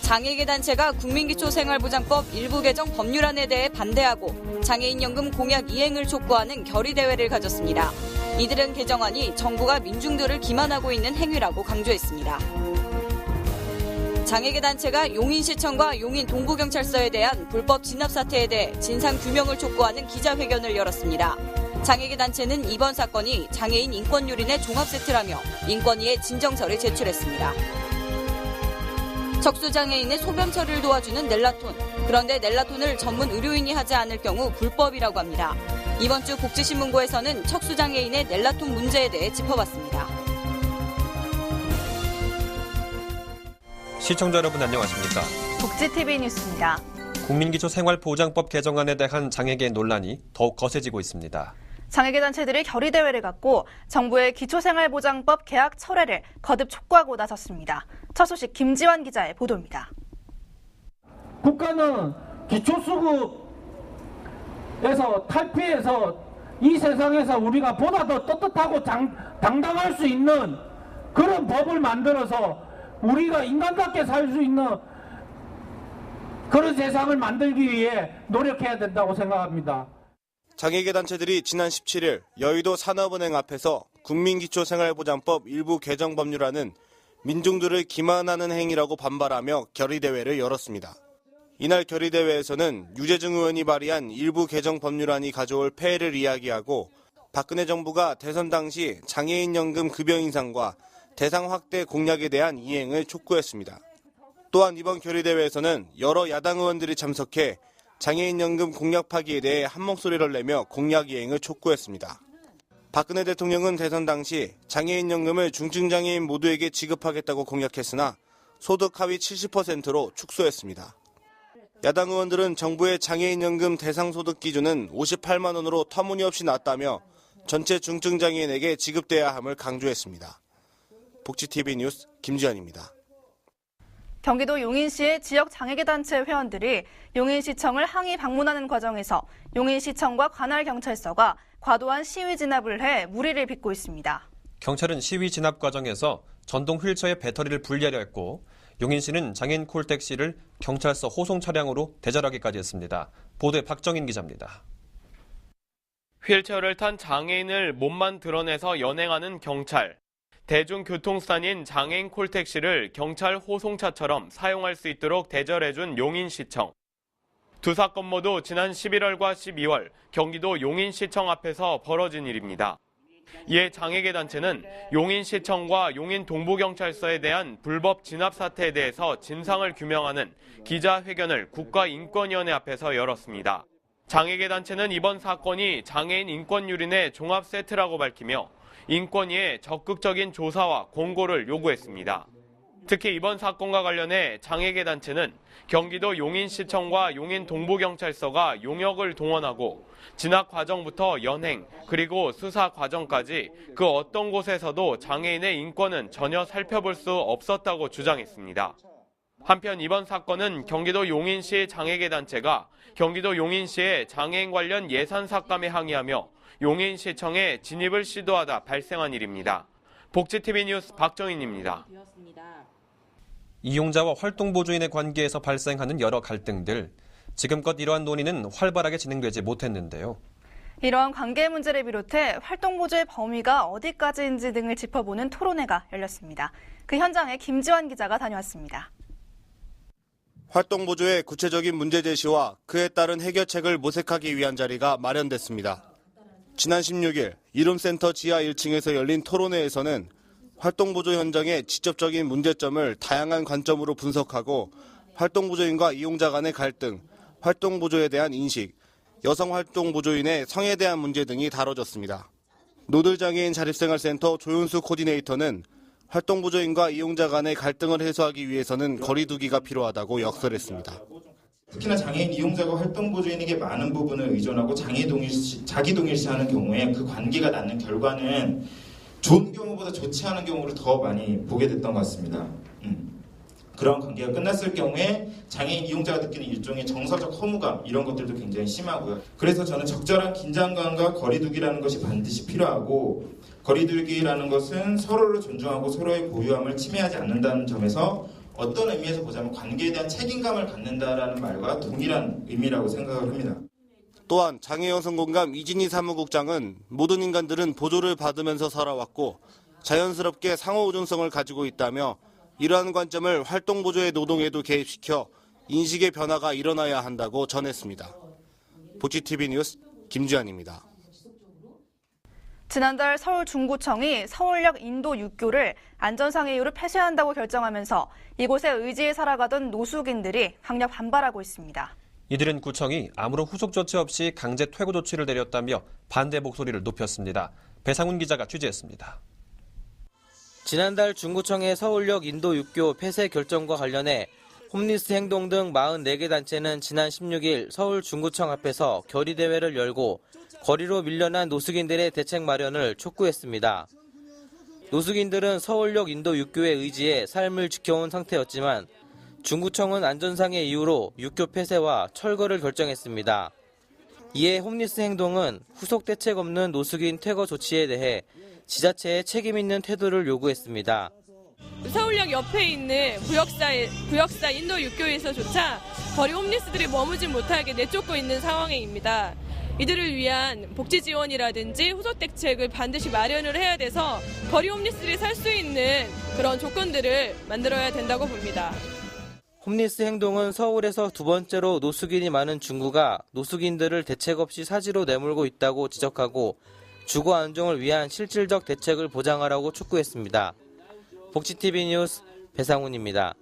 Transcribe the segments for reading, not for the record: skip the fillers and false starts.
장애계 단체가 국민기초생활보장법 일부 개정 법률안에 대해 반대하고 장애인연금 공약 이행을 촉구하는 결의대회를 가졌습니다. 이들은 개정안이 정부가 민중들을 기만하고 있는 행위라고 강조했습니다. 장애계 단체가 용인시청과 용인 동부경찰서에 대한 불법 진압 사태에 대해 진상규명을 촉구하는 기자회견을 열었습니다. 장애계 단체는 이번 사건이 장애인 인권 유린의 종합세트라며 인권위에 진정서를 제출했습니다. 척수장애인의 소변 처리를 도와주는 넬라톤. 그런데 넬라톤을 전문 의료인이 하지 않을 경우 불법이라고 합니다. 이번 주 복지신문고에서는 척수장애인의 넬라톤 문제에 대해 짚어봤습니다. 시청자 여러분 안녕하십니까? 복지TV 뉴스입니다. 국민기초생활보장법 개정안에 대한 장애계 논란이 더욱 거세지고 있습니다. 장애계 단체들이 결의대회를 갖고 정부의 기초생활보장법 개학 철회를 거듭 촉구하고 나섰습니다. 첫 소식 김지환 기자의 보도입니다. 국가는 기초수급에서 탈피해서 이 세상에서 우리가 보다 더 떳떳하고 당당할 수 있는 그런 법을 만들어서 우리가 인간답게 살 수 있는 그런 세상을 만들기 위해 노력해야 된다고 생각합니다. 장애계 단체들이 지난 17일 여의도 산업은행 앞에서 국민기초생활보장법 일부 개정 법률안은 민중들을 기만하는 행위라고 반발하며 결의대회를 열었습니다. 이날 결의대회에서는 유재중 의원이 발의한 일부 개정 법률안이 가져올 폐해를 이야기하고 박근혜 정부가 대선 당시 장애인연금 급여 인상과 대상 확대 공약에 대한 이행을 촉구했습니다. 또한 이번 결의대회에서는 여러 야당 의원들이 참석해 장애인연금 공약 파기에 대해 한목소리를 내며 공약 이행을 촉구했습니다. 박근혜 대통령은 대선 당시 장애인연금을 중증장애인 모두에게 지급하겠다고 공약했으나 소득 하위 70%로 축소했습니다. 야당 의원들은 정부의 장애인연금 대상소득 기준은 58만 원으로 터무니없이 낮다며 전체 중증장애인에게 지급돼야 함을 강조했습니다. 복지TV 뉴스 김지현입니다. 경기도 용인시의 지역 장애계 단체 회원들이 용인시청을 항의 방문하는 과정에서 용인시청과 관할경찰서가 과도한 시위 진압을 해 무리를 빚고 있습니다. 경찰은 시위 진압 과정에서 전동 휠체어의 배터리를 분리하려 했고 용인시는 장애인 콜택시를 경찰서 호송 차량으로 대절하기까지 했습니다. 보도에 박정인 기자입니다. 휠체어를 탄 장애인을 몸만 드러내서 연행하는 경찰. 대중교통수단인 장애인 콜택시를 경찰 호송차처럼 사용할 수 있도록 대절해준 용인시청. 두 사건 모두 지난 11월과 12월 경기도 용인시청 앞에서 벌어진 일입니다. 이에 장애계 단체는 용인시청과 용인동부경찰서에 대한 불법 진압 사태에 대해서 진상을 규명하는 기자회견을 국가인권위원회 앞에서 열었습니다. 장애계 단체는 이번 사건이 장애인 인권 유린의 종합 세트라고 밝히며 인권위에 적극적인 조사와 공고를 요구했습니다. 특히 이번 사건과 관련해 장애계 단체는 경기도 용인시청과 용인동부경찰서가 용역을 동원하고 진압 과정부터 연행 그리고 수사 과정까지 그 어떤 곳에서도 장애인의 인권은 전혀 살펴볼 수 없었다고 주장했습니다. 한편 이번 사건은 경기도 용인시 장애계 단체가 경기도 용인시의 장애인 관련 예산 삭감에 항의하며 용인시청에 진입을 시도하다 발생한 일입니다. 복지TV 뉴스 박정인입니다. 이용자와 활동보조인의 관계에서 발생하는 여러 갈등들. 지금껏 이러한 논의는 활발하게 진행되지 못했는데요. 이러한 관계 문제를 비롯해 활동보조의 범위가 어디까지인지 등을 짚어보는 토론회가 열렸습니다. 그 현장에 김지환 기자가 다녀왔습니다. 활동보조의 구체적인 문제 제시와 그에 따른 해결책을 모색하기 위한 자리가 마련됐습니다. 지난 16일 이룸센터 지하 1층에서 열린 토론회에서는 활동보조 현장의 직접적인 문제점을 다양한 관점으로 분석하고 활동보조인과 이용자 간의 갈등, 활동보조에 대한 인식, 여성 활동보조인의 성에 대한 문제 등이 다뤄졌습니다. 노들장애인 자립생활센터 조윤수 코디네이터는 활동보조인과 이용자 간의 갈등을 해소하기 위해서는 거리두기가 필요하다고 역설했습니다. 특히나 장애인 이용자가 활동보조인에게 많은 부분을 의존하고 자기 동일시하는 경우에 그 관계가 낳는 결과는 좋은 경우보다 좋지 않은 경우를 더 많이 보게 됐던 것 같습니다. 그런 관계가 끝났을 경우에 장애인 이용자가 느끼는 일종의 정서적 허무감 이런 것들도 굉장히 심하고요. 그래서 저는 적절한 긴장감과 거리두기라는 것이 반드시 필요하고 거리두기라는 것은 서로를 존중하고 서로의 고유함을 침해하지 않는다는 점에서 어떤 의미에서 보자면 관계에 대한 책임감을 갖는다라는 말과 동일한 의미라고 생각을 합니다. 또한 장애여성공감 이진희 사무국장은 모든 인간들은 보조를 받으면서 살아왔고 자연스럽게 상호우존성을 가지고 있다며 이러한 관점을 활동보조의 노동에도 개입시켜 인식의 변화가 일어나야 한다고 전했습니다. 보치TV 뉴스 김주환입니다. 지난달 서울중구청이 서울역 인도 육교를 안전상의 이유로 폐쇄한다고 결정하면서 이곳에 의지해 살아가던 노숙인들이 강력 반발하고 있습니다. 이들은 구청이 아무런 후속 조치 없이 강제 퇴거 조치를 내렸다며 반대 목소리를 높였습니다. 배상훈 기자가 취재했습니다. 지난달 중구청의 서울역 인도 육교 폐쇄 결정과 관련해 홈리스 행동 등 44개 단체는 지난 16일 서울 중구청 앞에서 결의대회를 열고 거리로 밀려난 노숙인들의 대책 마련을 촉구했습니다. 노숙인들은 서울역 인도 육교에 의지해 삶을 지켜온 상태였지만 중구청은 안전상의 이유로 육교 폐쇄와 철거를 결정했습니다. 이에 홈리스 행동은 후속 대책 없는 노숙인 퇴거 조치에 대해 지자체의 책임 있는 태도를 요구했습니다. 서울역 옆에 있는 구역사 인도 육교에서조차 거리 홈리스들이 머무지 못하게 내쫓고 있는 상황입니다. 이들을 위한 복지 지원이라든지 후속 대책을 반드시 마련을 해야 돼서 거리 홈리스들이 살 수 있는 그런 조건들을 만들어야 된다고 봅니다. 홈리스 행동은 서울에서 두 번째로 노숙인이 많은 중구가 노숙인들을 대책 없이 사지로 내몰고 있다고 지적하고 주거 안정을 위한 실질적 대책을 보장하라고 촉구했습니다. 복지TV 뉴스 배상훈입니다.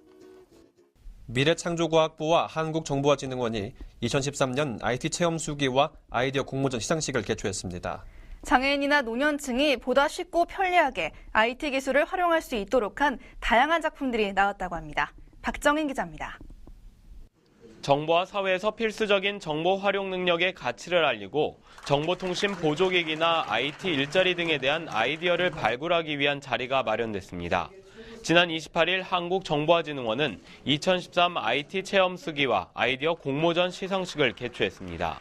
미래창조과학부와 한국정보화진흥원이 2013년 IT 체험 수기와 아이디어 공모전 시상식을 개최했습니다. 장애인이나 노년층이 보다 쉽고 편리하게 IT 기술을 활용할 수 있도록 한 다양한 작품들이 나왔다고 합니다. 박정인 기자입니다. 정보와 사회에서 필수적인 정보 활용 능력의 가치를 알리고 정보통신 보조기기나 IT 일자리 등에 대한 아이디어를 발굴하기 위한 자리가 마련됐습니다. 지난 28일 한국정보화진흥원은 2013 IT 체험 수기와 아이디어 공모전 시상식을 개최했습니다.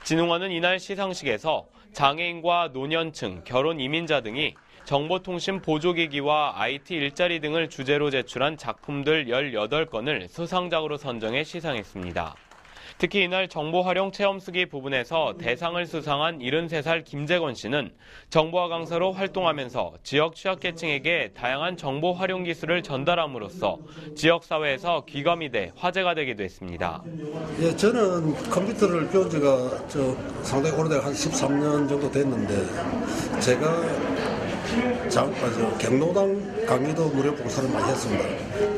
진흥원은 이날 시상식에서 장애인과 노년층, 결혼 이민자 등이 정보통신 보조기기와 IT 일자리 등을 주제로 제출한 작품들 18건을 수상작으로 선정해 시상했습니다. 특히 이날 정보활용 체험수기 부분에서 대상을 수상한 73살 김재건 씨는 정보화 강사로 활동하면서 지역 취약계층에게 다양한 정보 활용 기술을 전달함으로써 지역사회에서 귀감이 돼 화제가 되기도 했습니다. 예, 저는 컴퓨터를 배운 지가 상당히 오래되고 한 13년 정도 됐는데 제가 경로당 강의도 무료 봉사를 많이 했습니다.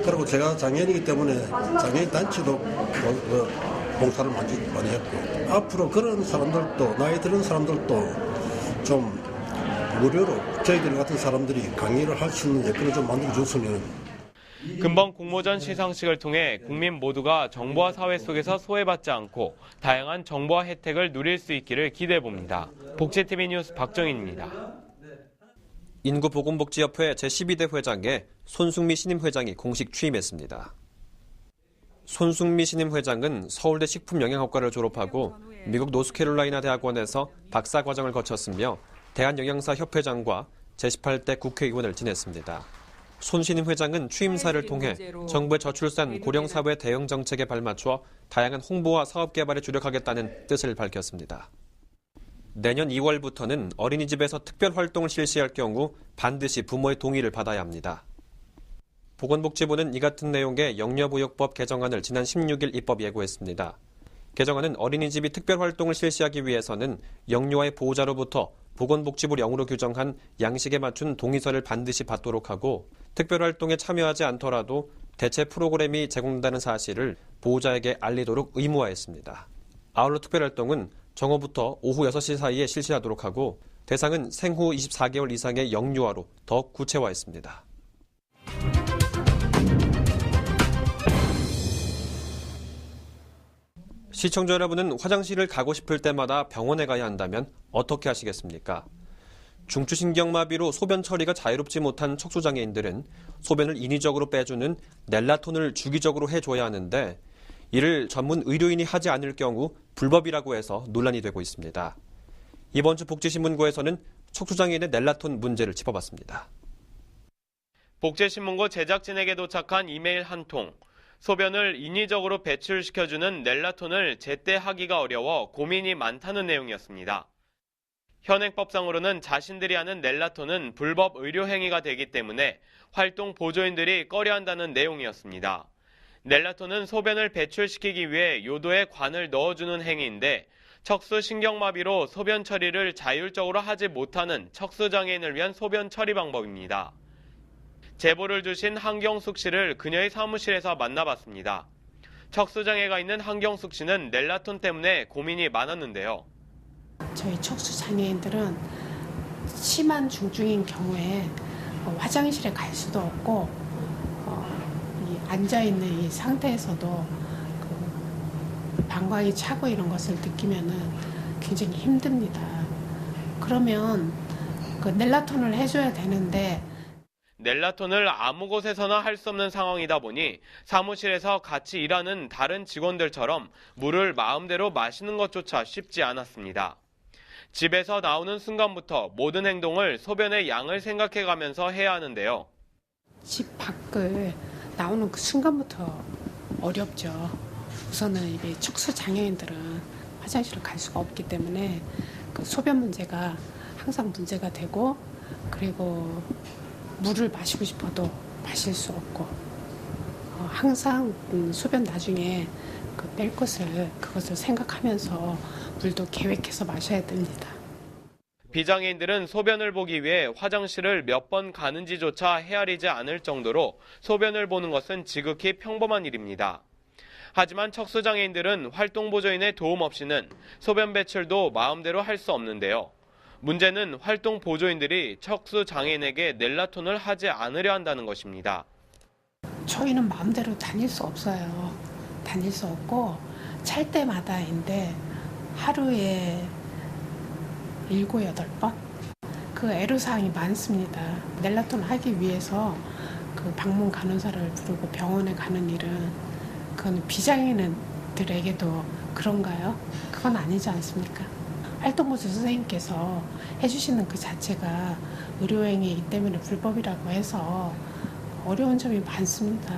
그리고 제가 장애인이기 때문에 장애인 단체도 봉사를 많이 했고 앞으로 그런 사람들도 나이 드는 사람들도 좀 무료로 저희들 같은 사람들이 강의를 할 수 있는 여건을 좀 만들어줬으면. 금번 공모전 시상식을 통해 국민 모두가 정보화 사회 속에서 소외받지 않고 다양한 정보화 혜택을 누릴 수 있기를 기대해봅니다. 복지TV 뉴스 박정인입니다. 인구보건복지협회 제12대 회장에 손승미 신임 회장이 공식 취임했습니다. 손승미 신임 회장은 서울대 식품영양학과를 졸업하고 미국 노스캐롤라이나 대학원에서 박사과정을 거쳤으며 대한영양사협회장과 제18대 국회의원을 지냈습니다. 손 신임 회장은 취임사를 통해 정부의 저출산 고령사회 대응 정책에 발맞춰 다양한 홍보와 사업 개발에 주력하겠다는 뜻을 밝혔습니다. 내년 2월부터는 어린이집에서 특별 활동을 실시할 경우 반드시 부모의 동의를 받아야 합니다. 보건복지부는 이 같은 내용의 영유아보육법 개정안을 지난 16일 입법 예고했습니다. 개정안은 어린이집이 특별 활동을 실시하기 위해서는 영유아의 보호자로부터 보건복지부령으로 규정한 양식에 맞춘 동의서를 반드시 받도록 하고 특별 활동에 참여하지 않더라도 대체 프로그램이 제공된다는 사실을 보호자에게 알리도록 의무화했습니다. 아울러 특별 활동은 정오부터 오후 6시 사이에 실시하도록 하고 대상은 생후 24개월 이상의 영유아로 더 구체화했습니다. 시청자 여러분은 화장실을 가고 싶을 때마다 병원에 가야 한다면 어떻게 하시겠습니까? 중추신경마비로 소변 처리가 자유롭지 못한 척수장애인들은 소변을 인위적으로 빼주는 넬라톤을 주기적으로 해줘야 하는데 이를 전문 의료인이 하지 않을 경우 불법이라고 해서 논란이 되고 있습니다. 이번 주 복지신문고에서는 척수장애인의 넬라톤 문제를 짚어봤습니다. 복제신문고 제작진에게 도착한 이메일 한 통. 소변을 인위적으로 배출시켜주는 넬라톤을 제때 하기가 어려워 고민이 많다는 내용이었습니다. 현행법상으로는 자신들이 하는 넬라톤은 불법 의료행위가 되기 때문에 활동 보조인들이 꺼려한다는 내용이었습니다. 넬라톤은 소변을 배출시키기 위해 요도에 관을 넣어주는 행위인데 척수신경마비로 소변 처리를 자율적으로 하지 못하는 척수장애인을 위한 소변 처리 방법입니다. 제보를 주신 한경숙 씨를 그녀의 사무실에서 만나봤습니다. 척수장애가 있는 한경숙 씨는 넬라톤 때문에 고민이 많았는데요. 저희 척수장애인들은 심한 중증인 경우에 화장실에 갈 수도 없고 앉아있는 이 상태에서도 방광이 차고 이런 것을 느끼면은 굉장히 힘듭니다. 그러면 그 넬라톤을 해줘야 되는데 넬라톤을 아무 곳에서나 할 수 없는 상황이다 보니 사무실에서 같이 일하는 다른 직원들처럼 물을 마음대로 마시는 것조차 쉽지 않았습니다. 집에서 나오는 순간부터 모든 행동을 소변의 양을 생각해가면서 해야 하는데요. 집 밖을 나오는 그 순간부터 어렵죠. 우선은 이게 척수 장애인들은 화장실을 갈 수가 없기 때문에 그 소변 문제가 항상 문제가 되고, 그리고 물을 마시고 싶어도 마실 수 없고, 항상 소변 나중에 뺄 그것을 생각하면서 물도 계획해서 마셔야 됩니다. 비장애인들은 소변을 보기 위해 화장실을 몇 번 가는지조차 헤아리지 않을 정도로 소변을 보는 것은 지극히 평범한 일입니다. 하지만 척수장애인들은 활동보조인의 도움 없이는 소변 배출도 마음대로 할 수 없는데요. 문제는 활동보조인들이 척수장애인에게 넬라톤을 하지 않으려 한다는 것입니다. 저희는 마음대로 다닐 수 없어요. 다닐 수 없고 찰 때마다인데 하루에 7, 8번? 그 애로사항이 많습니다. 넬라톤 하기 위해서 그 방문 간호사를 부르고 병원에 가는 일은 그건 비장애인들에게도 그런가요? 그건 아니지 않습니까? 활동보조 선생님께서 해주시는 그 자체가 의료행위이기 때문에 불법이라고 해서 어려운 점이 많습니다.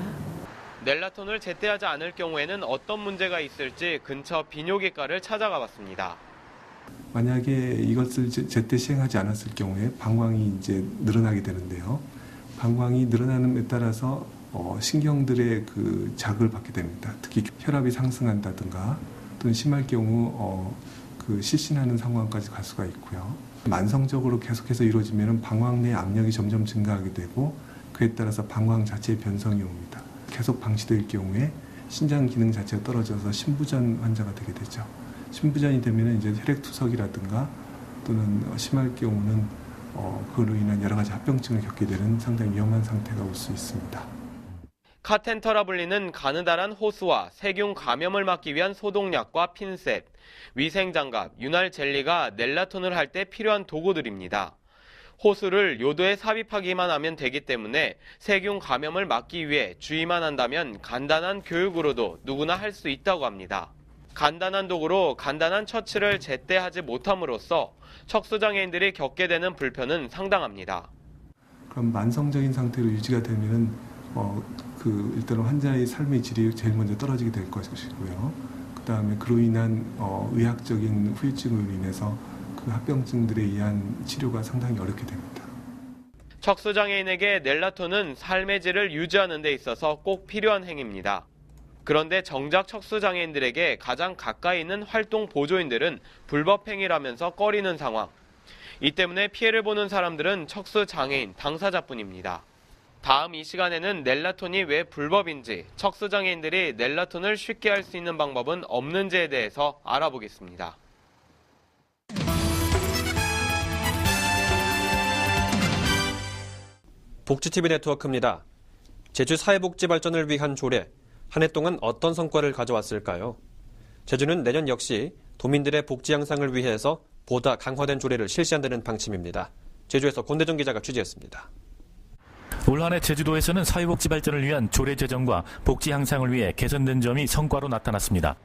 넬라톤을 제때 하지 않을 경우에는 어떤 문제가 있을지 근처 비뇨기과를 찾아가 봤습니다. 만약에 이것을 제때 시행하지 않았을 경우에 방광이 이제 늘어나게 되는데요. 방광이 늘어나는 데 따라서 신경들의 그 자극을 받게 됩니다. 특히 혈압이 상승한다든가 또는 심할 경우 그 실신하는 상황까지 갈 수가 있고요. 만성적으로 계속해서 이루어지면 방광 내 압력이 점점 증가하게 되고 그에 따라서 방광 자체의 변성이 옵니다. 계속 방치될 경우에 신장 기능 자체가 떨어져서 심부전 환자가 되게 되죠. 심부전이 되면 이제 혈액투석이라든가 또는 심할 경우는 그로 인한 여러 가지 합병증을 겪게 되는 상당히 위험한 상태가 올 수 있습니다. 카텐터라 불리는 가느다란 호스와 세균 감염을 막기 위한 소독약과 핀셋, 위생장갑, 윤활 젤리가 넬라톤을 할 때 필요한 도구들입니다. 호스를 요도에 삽입하기만 하면 되기 때문에 세균 감염을 막기 위해 주의만 한다면 간단한 교육으로도 누구나 할 수 있다고 합니다. 간단한 도구로 간단한 처치를 제때 하지 못함으로써 척수장애인들이 겪게 되는 불편은 상당합니다. 그럼 만성적인 상태로 유지가 되면은 일단은 환자의 삶의 질이 제일 먼저 떨어지게 될 것이고요. 그 다음에 그로 인한 의학적인 후유증으로 인해서 그 합병증들에 의한 치료가 상당히 어렵게 됩니다. 척수장애인에게 넬라톤은 삶의 질을 유지하는 데 있어서 꼭 필요한 행위입니다. 그런데 정작 척수장애인들에게 가장 가까이 있는 활동보조인들은 불법 행위라면서 꺼리는 상황. 이 때문에 피해를 보는 사람들은 척수장애인 당사자뿐입니다. 다음 이 시간에는 넬라톤이 왜 불법인지, 척수장애인들이 넬라톤을 쉽게 할 수 있는 방법은 없는지에 대해서 알아보겠습니다. 복지TV 네트워크입니다. 제주 사회복지 발전을 위한 조례, 한 해 동안 어떤 성과를 가져왔을까요? 제주는 내년 역시 도민들의 복지 향상을 위해서 보다 강화된 조례를 실시한다는 방침입니다. 제주에서 권대중 기자가 취재했습니다. 올 한 해 제주도에서는 사회복지 발전을 위한 조례 제정과 복지 향상을 위해 개선된 점이 성과로 나타났습니다.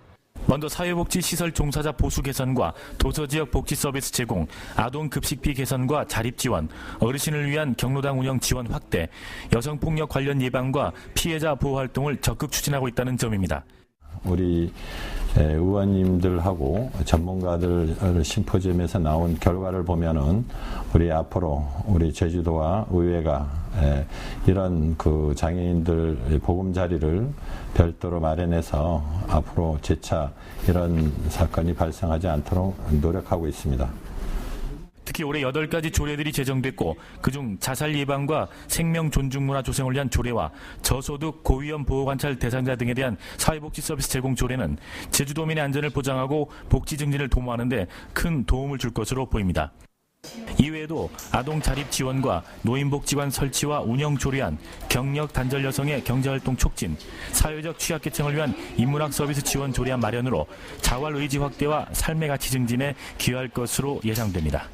먼저 사회복지시설 종사자 보수 개선과 도서지역 복지 서비스 제공, 아동급식비 개선과 자립지원, 어르신을 위한 경로당 운영 지원 확대, 여성폭력 관련 예방과 피해자 보호 활동을 적극 추진하고 있다는 점입니다. 우리 의원님들하고 전문가들 심포지엄에서 나온 결과를 보면은 우리 앞으로 우리 제주도와 의회가 이런 그 장애인들 보금자리를 별도로 마련해서 앞으로 재차 이런 사건이 발생하지 않도록 노력하고 있습니다. 특히 올해 8가지 조례들이 제정됐고 그중 자살 예방과 생명 존중 문화 조성을 위한 조례와 저소득 고위험 보호관찰 대상자 등에 대한 사회복지 서비스 제공 조례는 제주도민의 안전을 보장하고 복지 증진을 도모하는 데 큰 도움을 줄 것으로 보입니다. 이외에도 아동 자립 지원과 노인복지관 설치와 운영 조례안, 경력 단절 여성의 경제활동 촉진, 사회적 취약계층을 위한 인문학 서비스 지원 조례안 마련으로 자활 의지 확대와 삶의 가치 증진에 기여할 것으로 예상됩니다.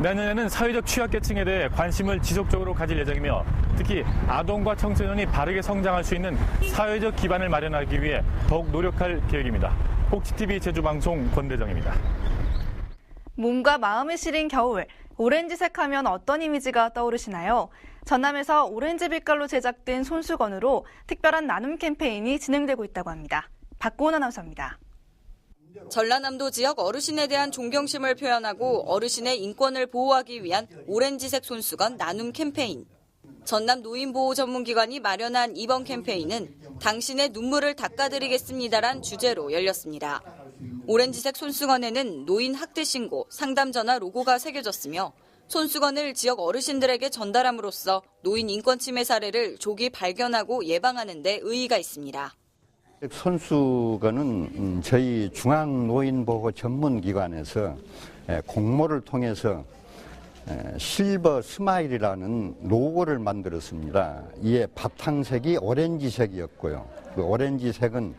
내년에는 사회적 취약계층에 대해 관심을 지속적으로 가질 예정이며 특히 아동과 청소년이 바르게 성장할 수 있는 사회적 기반을 마련하기 위해 더욱 노력할 계획입니다. 복지TV 제주방송 권대정입니다. 몸과 마음이 시린 겨울, 오렌지색 하면 어떤 이미지가 떠오르시나요? 전남에서 오렌지 빛깔로 제작된 손수건으로 특별한 나눔 캠페인이 진행되고 있다고 합니다. 박고은 아나운서입니다. 전라남도 지역 어르신에 대한 존경심을 표현하고 어르신의 인권을 보호하기 위한 오렌지색 손수건 나눔 캠페인. 전남 노인보호 전문기관이 마련한 이번 캠페인은 당신의 눈물을 닦아드리겠습니다란 주제로 열렸습니다. 오렌지색 손수건에는 노인 학대 신고, 상담 전화 로고가 새겨졌으며 손수건을 지역 어르신들에게 전달함으로써 노인 인권 침해 사례를 조기 발견하고 예방하는 데 의의가 있습니다. 손수건은 저희 중앙노인보호 전문기관에서 공모를 통해서 실버 스마일이라는 로고를 만들었습니다. 이에 바탕색이 오렌지색이었고요. 그 오렌지색은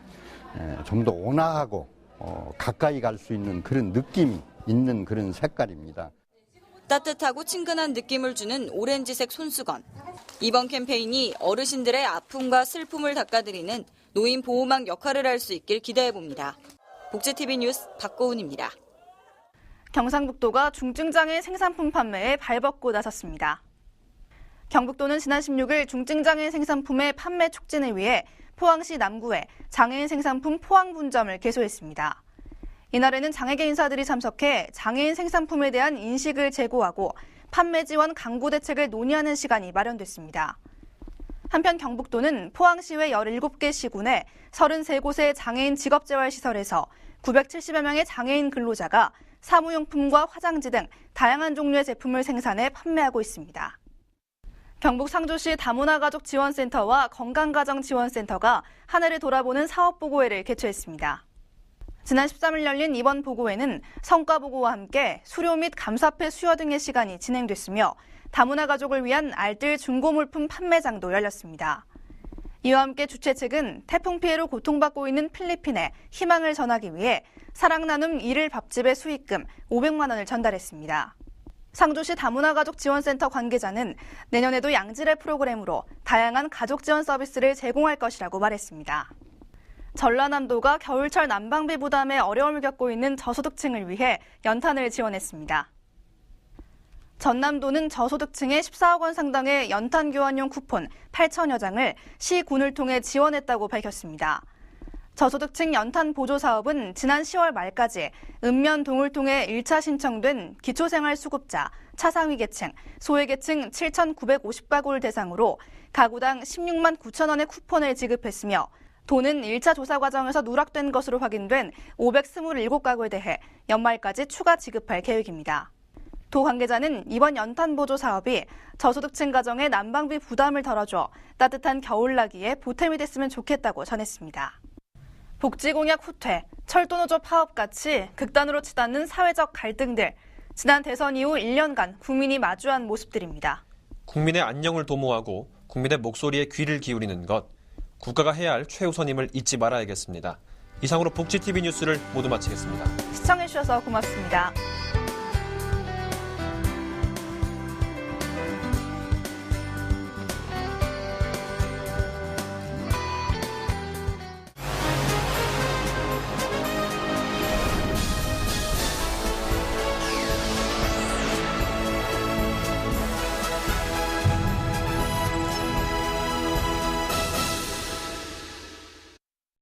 좀 더 온화하고 가까이 갈 수 있는 그런 느낌이 있는 그런 색깔입니다. 따뜻하고 친근한 느낌을 주는 오렌지색 손수건. 이번 캠페인이 어르신들의 아픔과 슬픔을 닦아드리는 노인 보호망 역할을 할 수 있길 기대해봅니다. 복지TV 뉴스 박고은입니다. 경상북도가 중증장애인 생산품 판매에 발벗고 나섰습니다. 경북도는 지난 16일 중증장애인 생산품의 판매 촉진을 위해 포항시 남구에 장애인 생산품 포항 분점을 개소했습니다. 이날에는 장애계 인사들이 참석해 장애인 생산품에 대한 인식을 제고하고 판매 지원 강구 대책을 논의하는 시간이 마련됐습니다. 한편 경북도는 포항시외 17개 시군에 33곳의 장애인 직업재활시설에서 970여 명의 장애인 근로자가 사무용품과 화장지 등 다양한 종류의 제품을 생산해 판매하고 있습니다. 경북 상주시 다문화가족지원센터와 건강가정지원센터가 한 해를 돌아보는 사업보고회를 개최했습니다. 지난 13일 열린 이번 보고회는 성과보고와 함께 수료 및 감사패 수여 등의 시간이 진행됐으며 다문화 가족을 위한 알뜰 중고물품 판매장도 열렸습니다. 이와 함께 주최 측은 태풍 피해로 고통받고 있는 필리핀에 희망을 전하기 위해 사랑나눔 1일 밥집의 수익금 500만 원을 전달했습니다. 상주시 다문화가족지원센터 관계자는 내년에도 양질의 프로그램으로 다양한 가족 지원 서비스를 제공할 것이라고 말했습니다. 전라남도가 겨울철 난방비 부담에 어려움을 겪고 있는 저소득층을 위해 연탄을 지원했습니다. 전남도는 저소득층에 14억 원 상당의 연탄 교환용 쿠폰 8천여 장을 시군을 통해 지원했다고 밝혔습니다. 저소득층 연탄 보조 사업은 지난 10월 말까지 읍면동을 통해 1차 신청된 기초생활수급자, 차상위 계층, 소외 계층 7,950가구를 대상으로 가구당 16만 9천 원의 쿠폰을 지급했으며 도는 1차 조사 과정에서 누락된 것으로 확인된 527가구에 대해 연말까지 추가 지급할 계획입니다. 도 관계자는 이번 연탄 보조 사업이 저소득층 가정의 난방비 부담을 덜어줘 따뜻한 겨울나기에 보탬이 됐으면 좋겠다고 전했습니다. 복지공약 후퇴, 철도노조 파업같이 극단으로 치닫는 사회적 갈등들, 지난 대선 이후 1년간 국민이 마주한 모습들입니다. 국민의 안녕을 도모하고 국민의 목소리에 귀를 기울이는 것, 국가가 해야 할 최우선임을 잊지 말아야겠습니다. 이상으로 복지TV 뉴스를 모두 마치겠습니다. 시청해주셔서 고맙습니다.